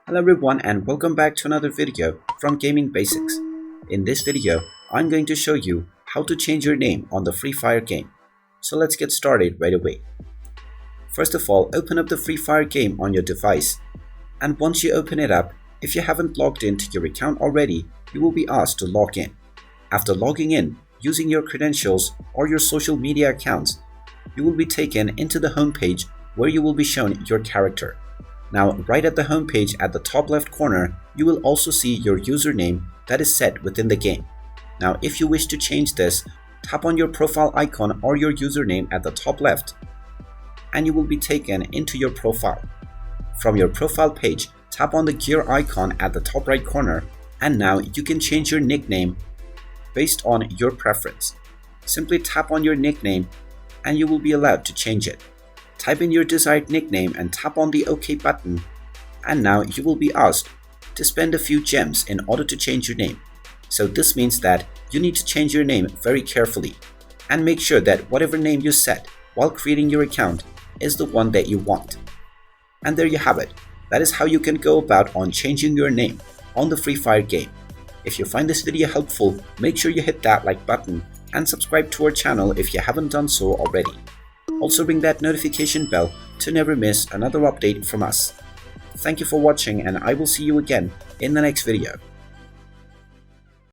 Hello everyone and welcome back to another video from Gaming Basics. In this video, I'm going to show you how to change your name on the Free Fire game. So let's get started right away. First of all, open up the Free Fire game on your device. And once you open it up, if you haven't logged into your account already, you will be asked to log in. After logging in, using your credentials or your social media accounts, you will be taken into the home page where you will be shown your character. Now, right at the home page at the top left corner, you will also see your username that is set within the game. Now, if you wish to change this, tap on your profile icon or your username at the top left, and you will be taken into your profile. From your profile page, tap on the gear icon at the top right corner, and now you can change your nickname based on your preference. Simply tap on your nickname and you will be allowed to change it. Type in your desired nickname and tap on the OK button, and now you will be asked to spend a few gems in order to change your name. So this means that you need to change your name very carefully and make sure that whatever name you set while creating your account is the one that you want. And there you have it. That is how you can go about on changing your name on the Free Fire game. If you find this video helpful, make sure you hit that like button and subscribe to our channel if you haven't done so already. Also ring that notification bell to never miss another update from us. Thank you for watching, and I will see you again in the next video.